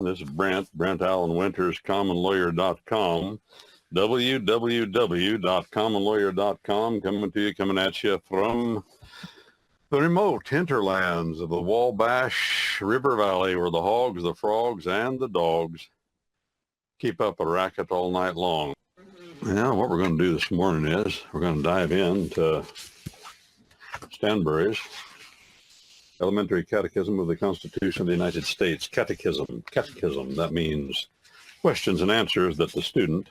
This is Brent Allen Winters, commonlawyer.com, www.commonlawyer.com, coming at you from the remote hinterlands of the Wabash River Valley, where the hogs, the frogs, and the dogs keep up a racket all night long. Now, what we're going to do this morning is we're going to dive into Stansbury's Elementary Catechism of the Constitution of the United States. Catechism, that means questions and answers that the student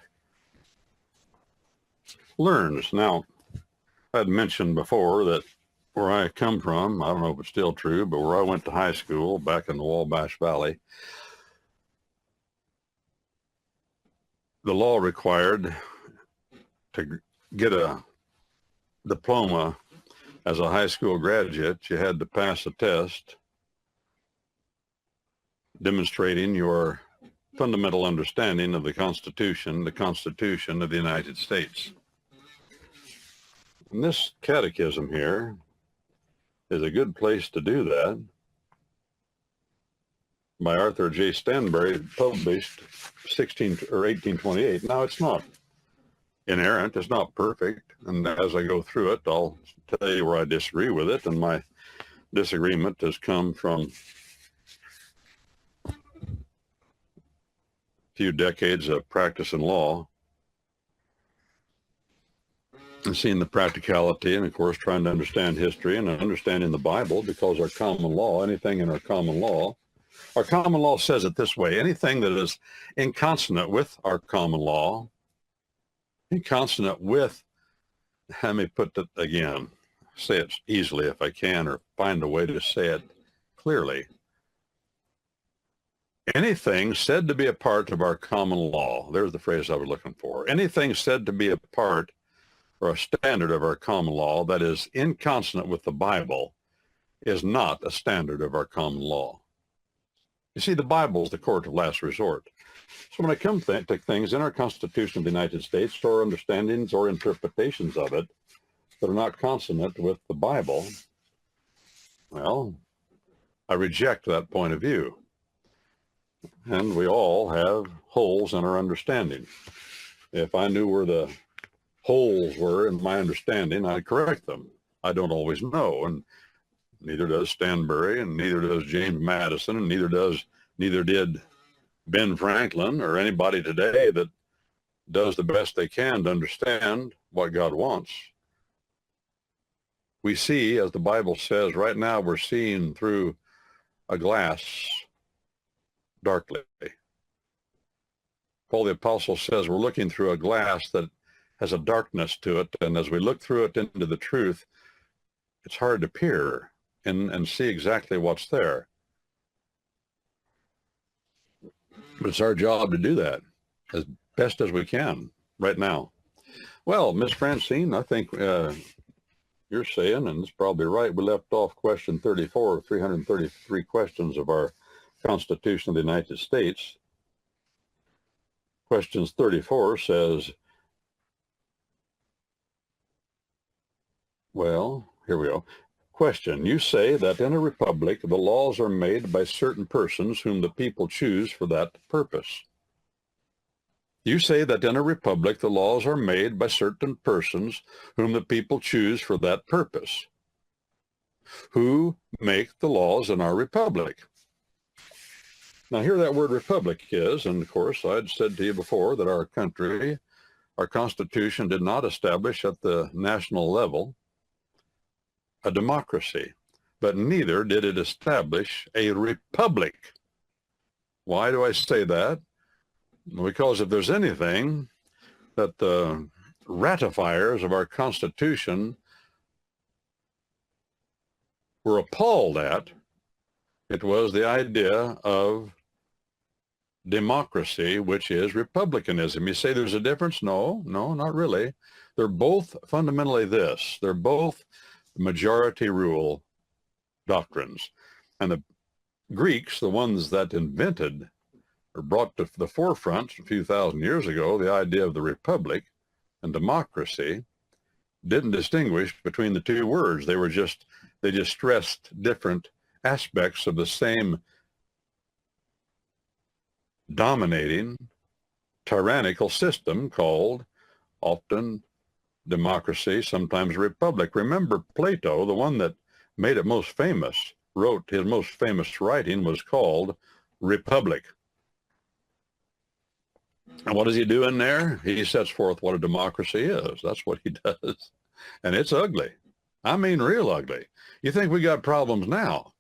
learns. Now, I had mentioned before that where I come from, I don't know if it's still true, but where I went to high school back in the Wabash Valley, the law required to get a diploma as a high school graduate, you had to pass a test demonstrating your fundamental understanding of the Constitution of the United States. And this catechism here is a good place to do that, by Arthur J. Stansbury, published 1828. Now, it's not inerrant, it's not perfect, and as I go through it, I'll tell you where I disagree with it, and my disagreement has come from a few decades of practice in law and seeing the practicality, and of course trying to understand history and understanding the Bible, because our common law, anything in our common law says it this way: anything that is inconsonant with our common law, inconsonant with, let me put that again, say it easily if I can, or find a way to say it clearly. Anything said to be a part of our common law, there's the phrase I was looking for. Anything said to be a part or a standard of our common law that is inconsonant with the Bible is not a standard of our common law. You see, the Bible is the court of last resort. So when I come to things in our Constitution of the United States, or understandings or interpretations of it that are not consonant with the Bible, well, I reject that point of view. And we all have holes in our understanding. If I knew where the holes were in my understanding, I'd correct them. I don't always know, and neither does Stansbury, and neither does James Madison, and neither did Ben Franklin or anybody today that does the best they can to understand what God wants. We see, as the Bible says, right now we're seeing through a glass darkly. Paul the Apostle says we're looking through a glass that has a darkness to it, and as we look through it into the truth, it's hard to peer and see exactly what's there. But it's our job to do that as best as we can right now. Well, Miss Francine, I think you're saying, and it's probably right, we left off question 34 of 333 questions of our Constitution of the United States. Questions 34 says, well, here we go. Question: you say that in a republic the laws are made by certain persons whom the people choose for that purpose. You say that in a republic the laws are made by certain persons whom the people choose for that purpose. Who make the laws in our republic? Now here that word republic is, and of course I'd said to you before that our country, our Constitution did not establish at the national level a democracy, but neither did it establish a republic. Why do I say that? Because if there's anything that the ratifiers of our Constitution were appalled at, it was the idea of democracy, which is republicanism. You say there's a difference? No, not really. They're both fundamentally this. They're both majority rule doctrines. And the Greeks, the ones that invented or brought to the forefront a few thousand years ago the idea of the republic and democracy, didn't distinguish between the two words. They just stressed different aspects of the same dominating, tyrannical system called often democracy, sometimes republic. Remember Plato, the one that made it most famous, wrote his most famous writing was called Republic. And what does he do in there? He sets forth what a democracy is. That's what he does. And it's ugly. I mean, real ugly. You think we got problems now?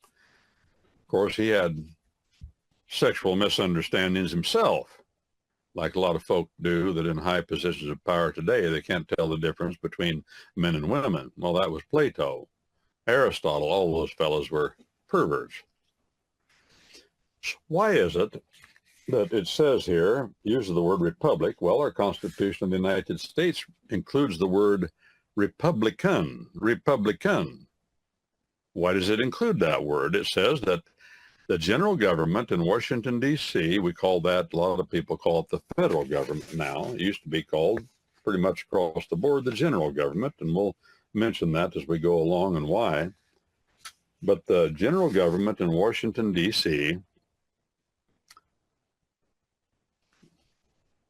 Of course, he had sexual misunderstandings himself, like a lot of folk do that in high positions of power today, they can't tell the difference between men and women. Well, that was Plato, Aristotle, all those fellows were perverts. Why is it that it says here, uses the word republic? Well, our Constitution of the United States includes the word Republican. Republican. Why does it include that word? It says that the general government in Washington, D.C., we call that, a lot of people call it the federal government now. It used to be called pretty much across the board the general government, and we'll mention that as we go along and why. But the general government in Washington, D.C.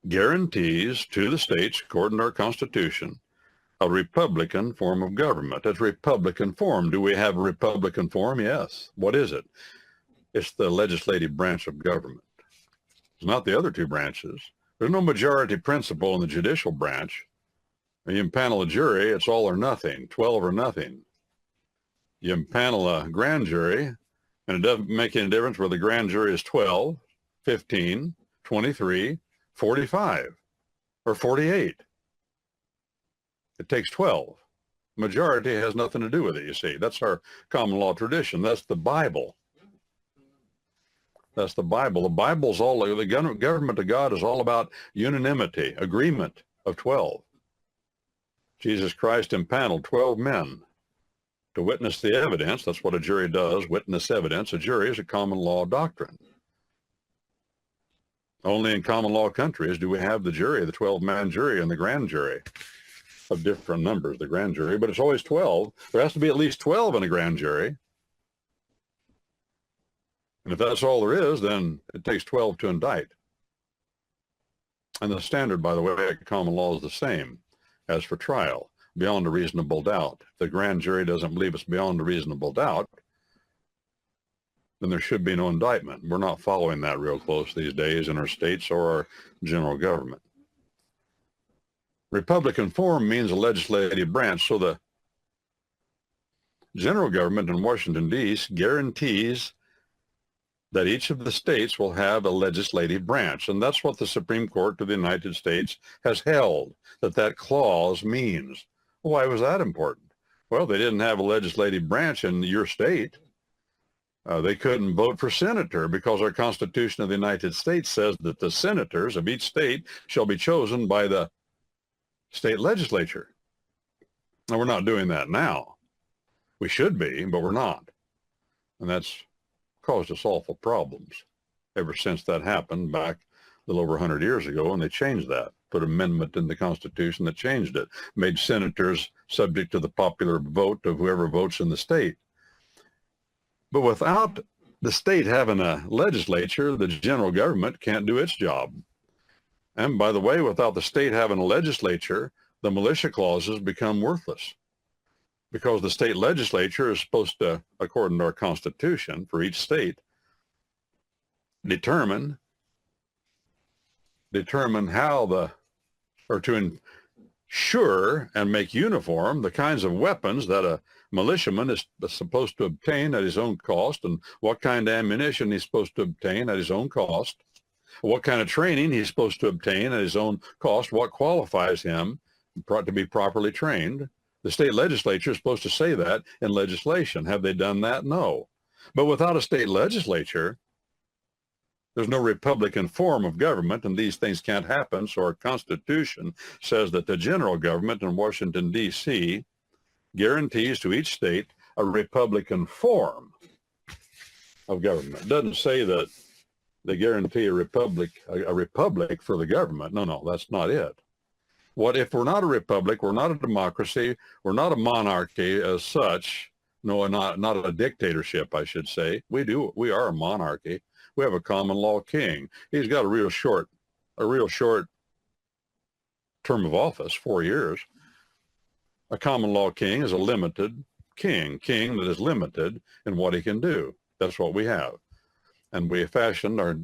guarantees to the states, according to our Constitution, a Republican form of government. It's Republican form. Do we have a Republican form? Yes. What is it? It's the legislative branch of government. It's not the other two branches. There's no majority principle in the judicial branch. When you impanel a jury, it's all or nothing, 12 or nothing. You impanel a grand jury, and it doesn't make any difference whether the grand jury is 12, 15, 23, 45, or 48. It takes 12. Majority has nothing to do with it, you see. That's our common law tradition. That's the Bible. That's the Bible. The Bible's all, the government of God is all about unanimity, agreement of 12. Jesus Christ impaneled 12 men to witness the evidence. That's what a jury does, witness evidence. A jury is a common law doctrine. Only in common law countries do we have the jury, the 12-man jury and the grand jury of different numbers, the grand jury, but it's always 12. There has to be at least 12 in a grand jury. And if that's all there is, then it takes 12 to indict. And the standard, by the way, at common law is the same as for trial, beyond a reasonable doubt. If the grand jury doesn't believe it's beyond a reasonable doubt, then there should be no indictment. We're not following that real close these days in our states or our general government. Republican form means a legislative branch. So the general government in Washington, D.C. guarantees that each of the states will have a legislative branch. And that's what the Supreme Court of the United States has held, that clause means. Why was that important? Well, they didn't have a legislative branch in your state. They couldn't vote for senator because our Constitution of the United States says that the senators of each state shall be chosen by the state legislature. Now, we're not doing that now. We should be, but we're not. And that's caused us awful problems ever since that happened back a little over 100 years ago, and they changed that, put an amendment in the Constitution that changed it, made senators subject to the popular vote of whoever votes in the state. But without the state having a legislature, the general government can't do its job. And by the way, without the state having a legislature, the militia clauses become worthless, because the state legislature is supposed to, according to our Constitution, for each state, determine how to ensure and make uniform the kinds of weapons that a militiaman is supposed to obtain at his own cost, and what kind of ammunition he's supposed to obtain at his own cost, what kind of training he's supposed to obtain at his own cost, what qualifies him to be properly trained. The state legislature is supposed to say that in legislation. Have they done that? No. But without a state legislature, there's no Republican form of government, and these things can't happen. So our Constitution says that the general government in Washington, D.C. guarantees to each state a Republican form of government. It doesn't say that they guarantee a republic for the government. No, that's not it. What if we're not a republic, we're not a democracy, we're not a monarchy as such, no, not a dictatorship, I should say. We are a monarchy. We have a common law king. He's got a real short term of office, 4 years. A common law king is a limited king that is limited in what he can do. That's what we have. And we fashioned our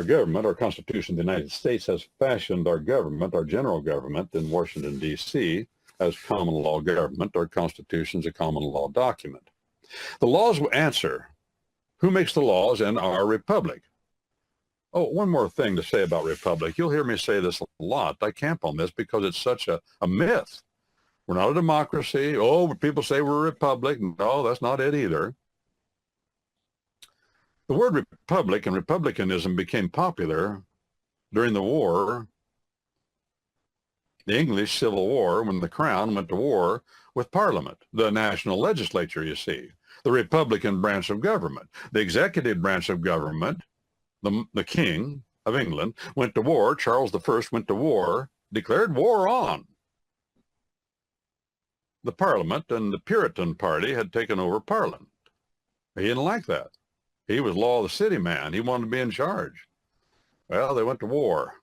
government, our Constitution of the United States has fashioned our government, our general government in Washington, D.C., as common law government. Our Constitution is a common law document. The laws will answer who makes the laws in our republic. Oh, one more thing to say about republic. You'll hear me say this a lot. I camp on this because it's such a myth. We're not a democracy. Oh, people say we're a republic. No, that's not it either. The word republic and republicanism became popular during the war, the English Civil War, when the Crown went to war with Parliament, the national legislature, you see, the Republican branch of government. The executive branch of government, the King of England, went to war. Charles I went to war, declared war on the Parliament, and the Puritan Party had taken over Parliament. He didn't like that. He was law of the city man. He wanted to be in charge. Well, they went to war.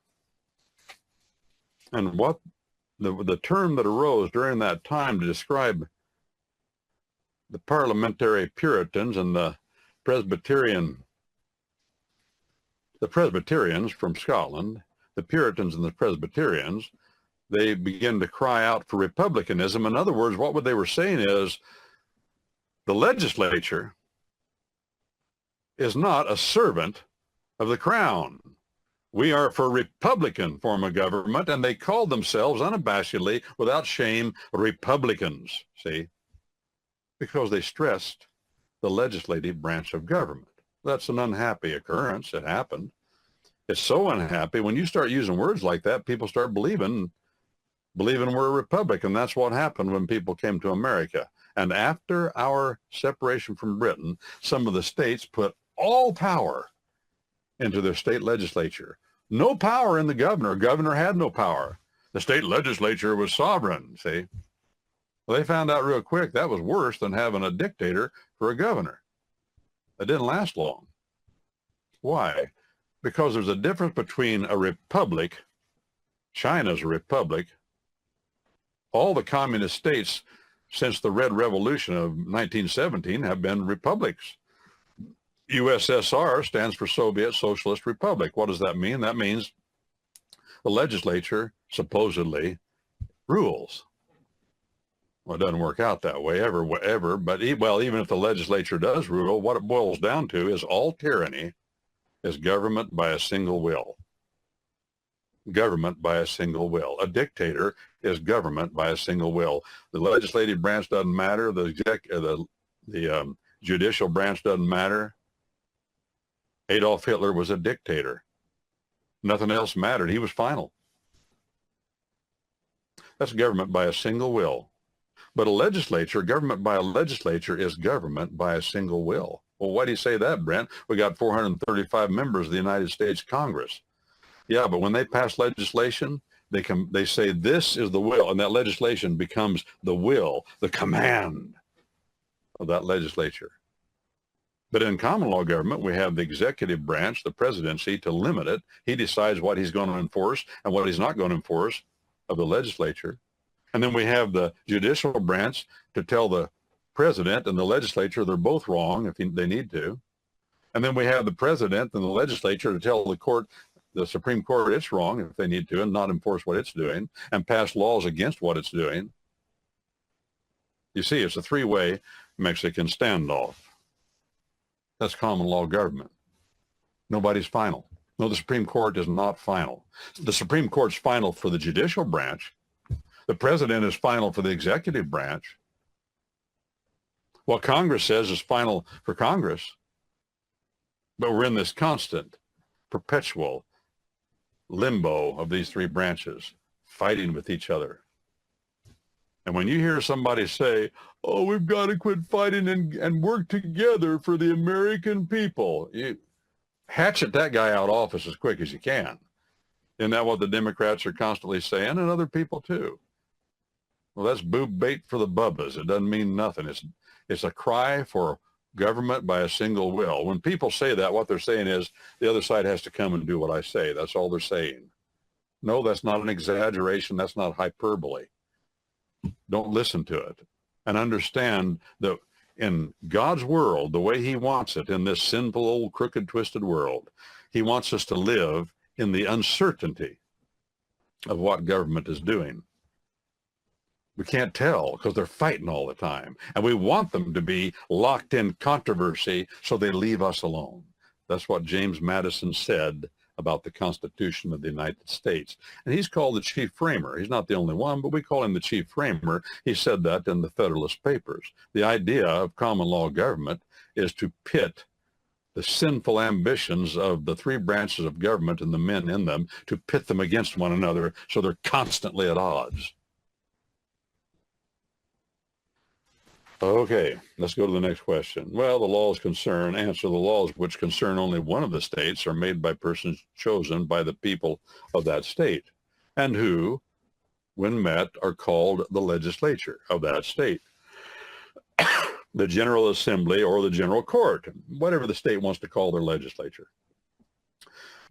And what the term that arose during that time to describe the parliamentary Puritans and the Presbyterians from Scotland, the Puritans and the Presbyterians, they began to cry out for republicanism. In other words, what they were saying is the legislature is not a servant of the crown. We are for Republican form of government, and they called themselves unabashedly, without shame, Republicans, see, because they stressed the legislative branch of government. That's an unhappy occurrence. It happened. It's so unhappy. When you start using words like that, people start believing we're a republic, and that's what happened when people came to America. And after our separation from Britain, some of the states put all power into their state legislature. No power in the governor. Governor had no power. The state legislature was sovereign, see? Well, they found out real quick that was worse than having a dictator for a governor. It didn't last long. Why? Because there's a difference between a republic. China's a republic. All the communist states since the Red Revolution of 1917 have been republics. USSR stands for Soviet Socialist Republic. What does that mean? That means the legislature supposedly rules. Well, it doesn't work out that way ever. But even if the legislature does rule, what it boils down to is all tyranny is government by a single will. Government by a single will. A dictator is government by a single will. The legislative branch doesn't matter. The judicial branch doesn't matter. Adolf Hitler was a dictator. Nothing else mattered. He was final. That's government by a single will. But a legislature, government by a legislature, is government by a single will. Well, why do you say that, Brent? We got 435 members of the United States Congress. Yeah, but when they pass legislation, they say this is the will, and that legislation becomes the will, the command of that legislature. But in common law government, we have the executive branch, the presidency, to limit it. He decides what he's going to enforce and what he's not going to enforce of the legislature. And then we have the judicial branch to tell the president and the legislature they're both wrong if they need to. And then we have the president and the legislature to tell the court, the Supreme Court, it's wrong if they need to and not enforce what it's doing and pass laws against what it's doing. You see, it's a three-way Mexican standoff. That's common law government. Nobody's final. No, the Supreme Court is not final. The Supreme Court's final for the judicial branch. The president is final for the executive branch. What Congress says is final for Congress. But we're in this constant, perpetual limbo of these three branches, fighting with each other. And when you hear somebody say, oh, we've got to quit fighting and work together for the American people, you hatchet that guy out of office as quick as you can. Isn't that what the Democrats are constantly saying, and other people too? Well, that's boob bait for the bubbas. It doesn't mean nothing. It's a cry for government by a single will. When people say that, what they're saying is the other side has to come and do what I say. That's all they're saying. No, that's not an exaggeration. That's not hyperbole. Don't listen to it, and understand that in God's world, the way he wants it, in this sinful, old, crooked, twisted world, he wants us to live in the uncertainty of what government is doing. We can't tell because they're fighting all the time. And we want them to be locked in controversy so they leave us alone. That's what James Madison said about the Constitution of the United States. And he's called the chief framer. He's not the only one, but we call him the chief framer. He said that in the Federalist Papers. The idea of common law government is to pit the sinful ambitions of the three branches of government and the men in them, to pit them against one another so they're constantly at odds. Okay, let's go to the next question. Well, the laws answer the laws which concern only one of the states are made by persons chosen by the people of that state, and who, when met, are called the legislature of that state, the General Assembly, or the General Court, whatever the state wants to call their legislature.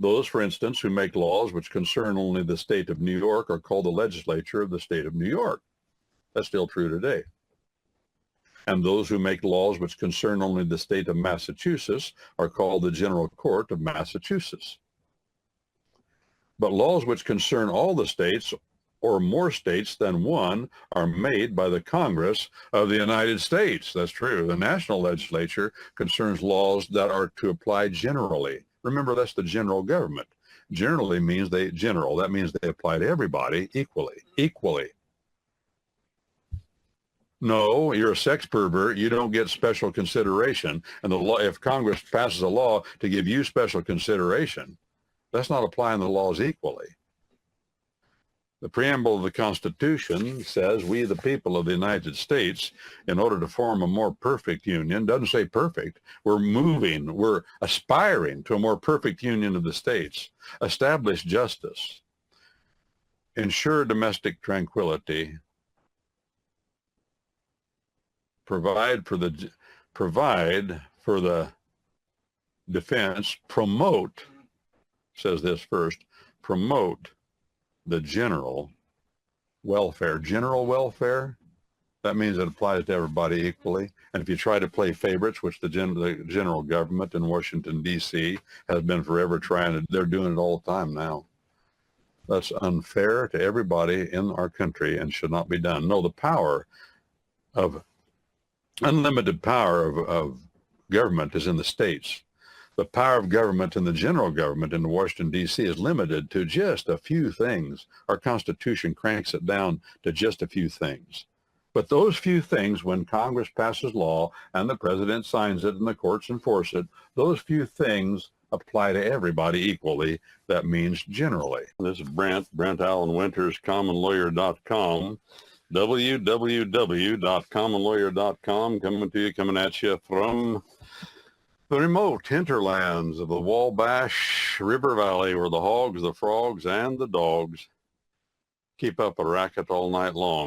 Those, for instance, who make laws which concern only the state of New York are called the legislature of the state of New York. That's still true today. And those who make laws which concern only the state of Massachusetts are called the General Court of Massachusetts. But laws which concern all the states, or more states than one, are made by the Congress of the United States. That's true. The national legislature concerns laws that are to apply generally. Remember, that's the general government. Generally means that means they apply to everybody equally. No, you're a sex pervert. You don't get special consideration. And the law, if Congress passes a law to give you special consideration, that's not applying the laws equally. The preamble of the Constitution says, we, the people of the United States, in order to form a more perfect union, doesn't say perfect, we're aspiring to a more perfect union of the states, establish justice, ensure domestic tranquility, provide for the defense, promote, says this first, promote the general welfare. General welfare, that means it applies to everybody equally. And if you try to play favorites, which the general government in Washington, D.C. has been forever trying to, they're doing it all the time now. That's unfair to everybody in our country and should not be done. No, the power of unlimited power of government is in the states. The power of government in the general government in Washington, D.C. is limited to just a few things. Our Constitution cranks it down to just a few things. But those few things, when Congress passes law and the president signs it and the courts enforce it, those few things apply to everybody equally. That means generally. This is Brent Allen Winters, commonlawyer.com. www.commonlawyer.com, coming at you from the remote hinterlands of the Wabash River Valley, where the hogs, the frogs, and the dogs keep up a racket all night long.